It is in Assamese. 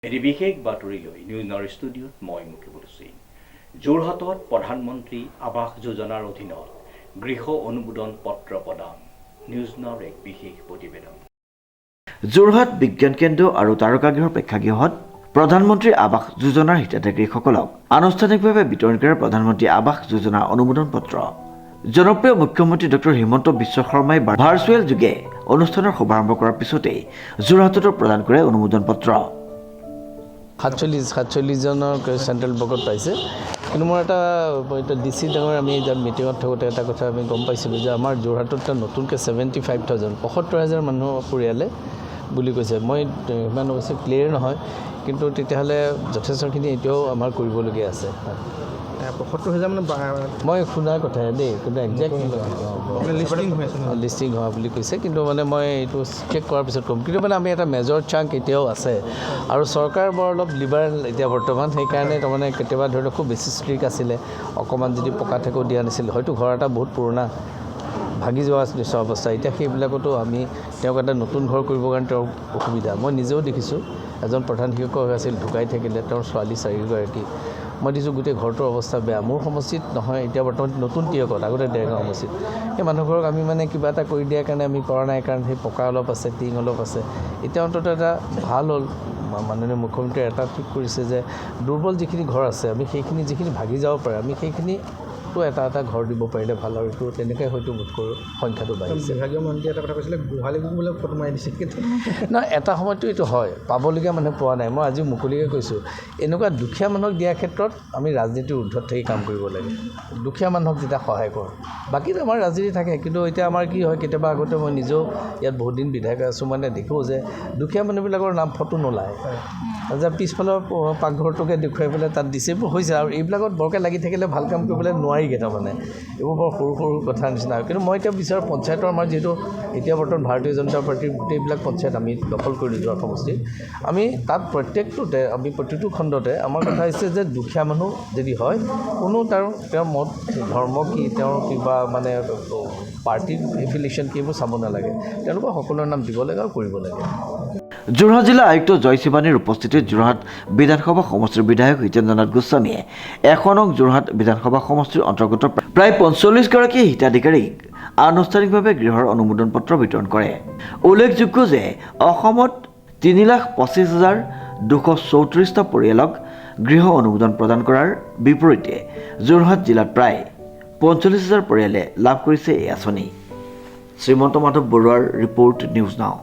এটি বিশেষ বাতৰি লৈ নিউজৰ ষ্টুডিঅ'ত মই মুকিবুল হুছেইন। যোৰহাটত প্ৰধানমন্ত্ৰী আৱাস যোজনাৰ অধীনত গৃহ অনুমোদন পত্ৰ প্ৰদান। নিউজৰ এক বিশেষ প্ৰতিবেদন। যোৰহাট বিজ্ঞান কেন্দ্ৰ আৰু তাৰকাগৃহৰ প্ৰেক্ষাগৃহত প্ৰধানমন্ত্ৰী আৱাস যোজনাৰ হিতাধিকাৰীসকলক আনুষ্ঠানিকভাৱে বিতৰণ কৰা প্ৰধানমন্ত্ৰী আৱাস যোজনাৰ অনুমোদন পত্ৰ। জনপ্ৰিয় মুখ্যমন্ত্ৰী ডক্টৰ হিমন্ত বিশ্ব শৰ্মাই ভাৰ্চুৱেল যোগে অনুষ্ঠানৰ শুভাৰম্ভ কৰাৰ পিছতেই যোৰহাটতো প্ৰদান কৰে অনুমোদন পত্ৰ। 47 জনৰ চেণ্ট্ৰেল ব্লকত পাইছে। কিন্তু মোৰ এটা ডিচি ডাঙৰ আমি মিটিঙত থাকোঁতে এটা কথা আমি গম পাইছিলোঁ যে আমাৰ যোৰহাটত নতুনকৈ 75,000 75,000 মানুহ পৰিয়ালে বুলি কৈছে। মই ইমান অৱশ্যে ক্লিয়াৰ নহয়, কিন্তু তেতিয়াহ'লে যথেষ্টখিনি এতিয়াও আমাৰ কৰিবলগীয়া আছে। 75,000 মানে মই শুনাৰ কথাই দেই, কিন্তু একজেক্ট লিষ্টিং হোৱা বুলি কৈছে, কিন্তু মানে মই এইটো চেক কৰাৰ পিছত ক'ম। কিন্তু মানে আমি এটা মেজৰ চাংক এতিয়াও আছে, আৰু চৰকাৰ বৰ অলপ লিবাৰেল এতিয়া বৰ্তমান। সেইকাৰণে তাৰমানে কেতিয়াবা ধৰি লওক খুব বেছি ষ্ট্ৰিক আছিলে, অকণমান যদি পকা ঠেকো দিয়া নাছিল, হয়তো ঘৰ এটা বহুত পুৰণা ভাগি যোৱা নিচিনা অৱস্থা। এতিয়া সেইবিলাকতো আমি তেওঁক এটা নতুন ঘৰ কৰিবৰ কাৰণে তেওঁৰ অসুবিধা। মই নিজেও দেখিছোঁ, এজন প্ৰধান শিক্ষক আছিল, ঢুকাই থাকিলে, তেওঁৰ ছোৱালী 4গৰাকী। মই দেখিছোঁ গোটেই ঘৰটোৰ অৱস্থা বেয়া। মোৰ সমষ্টিত নহয়, এতিয়া বৰ্তমান নতুন টিয়কত, আগতে ডেৰগাঁও সমষ্টিত। সেই মানুহঘৰক আমি মানে কিবা এটা কৰি দিয়াৰ কাৰণে আমি কৰা নাই, কাৰণ সেই পকা অলপ আছে, টিং অলপ আছে। এতিয়া অন্তত এটা ভাল হ'ল, মাননীয় মুখ্যমন্ত্ৰীয়ে এটা ঠিক কৰিছে যে দুৰ্বল যিখিনি ঘৰ আছে, আমি সেইখিনি যিখিনি ভাগি যাব পাৰে, আমি সেইখিনিতো এটা এটা ঘৰ দিব পাৰিলে ভাল। আৰু এইটো তেনেকৈ হয়তো বোধ কৰোঁ সংখ্যাটো বাঢ়িছে। বিভাগীয় মন্ত্ৰীয়ে এটা কথা কৈছিলে, গোহালিবোৰ বোলে ফটো মাৰি দিছে। নহয়, এটা সময়তো এইটো হয়, পাবলগীয়া মানুহে পোৱা নাই। মই আজি মুকলিকৈ কৈছোঁ, এনেকুৱা দুখীয়া মানুহক দিয়াৰ ক্ষেত্ৰত আমি ৰাজনীতিৰ ঊৰ্ধত থাকি কাম কৰিব লাগে। দুখীয়া মানুহক যেতিয়া সহায় কৰোঁ, বাকীতো আমাৰ ৰাজনীতি থাকে, কিন্তু এতিয়া আমাৰ কি হয়, কেতিয়াবা আগতে মই নিজেও ইয়াত বহুত দিন বিধায়ক আছোঁ, মানে দেখোঁ যে দুখীয়া মানুহবিলাকৰ নাম ফটো নোলায়, যে পিছফালৰ পাকঘৰটোকে দেখুৱাই পেলাই তাত দিছে। এইবোৰ হৈছে, আৰু এইবিলাকত বৰকৈ লাগি থাকিলে ভাল কাম কৰিবলৈ নোৱাৰিগৈ। তাৰমানে এইবোৰ বৰ সৰু সৰু কথাৰ নিচিনা। কিন্তু মই এতিয়া বিচাৰোঁ পঞ্চায়তৰ আমাৰ যিহেতু এতিয়া বৰ্তমান ভাৰতীয় জনতা পাৰ্টীৰ গোটেইবিলাক পঞ্চায়ত আমি দখল কৰি যোৱা সমষ্টি, আমি তাত প্ৰত্যেকটোতে, আমি প্ৰতিটো খণ্ডতে আমাৰ কথা হৈছে যে দুখীয়া মানুহ যদি হয়, কোনো তেওঁৰ মত ধৰ্ম কি, তেওঁৰ কিবা মানে পাৰ্টিৰ এফিলিয়েশ্যন কি, এইবোৰ চাব নালাগে। তেওঁলোকক সকলোৰে নাম দিব লাগে আৰু কৰিব লাগে। যোৰহাট জিলা আয়ুক্ত জয় শিৱানীৰ উপস্থিতিত যোৰহাট বিধানসভা সমষ্টিৰ বিধায়ক হিতেন্দ্ৰনাথ গোস্বামীয়ে 1 নং যোৰহাট বিধানসভা সমষ্টিৰ অন্তৰ্গত প্ৰায় 45গৰাকী হিতাধিকাৰীক আনুষ্ঠানিকভাৱে গৃহৰ অনুমোদন পত্ৰ বিতৰণ কৰে। উল্লেখযোগ্য যে অসমত 3,25,234টা পৰিয়ালক গৃহ অনুমোদন প্ৰদান কৰাৰ বিপৰীতে যোৰহাট জিলাত প্ৰায় 45,000 পৰিয়ালে লাভ কৰিছে এই আঁচনি। শ্ৰীমন্ত মাধৱ বৰুৱাৰ ৰিপৰ্ট, নিউজ নাও।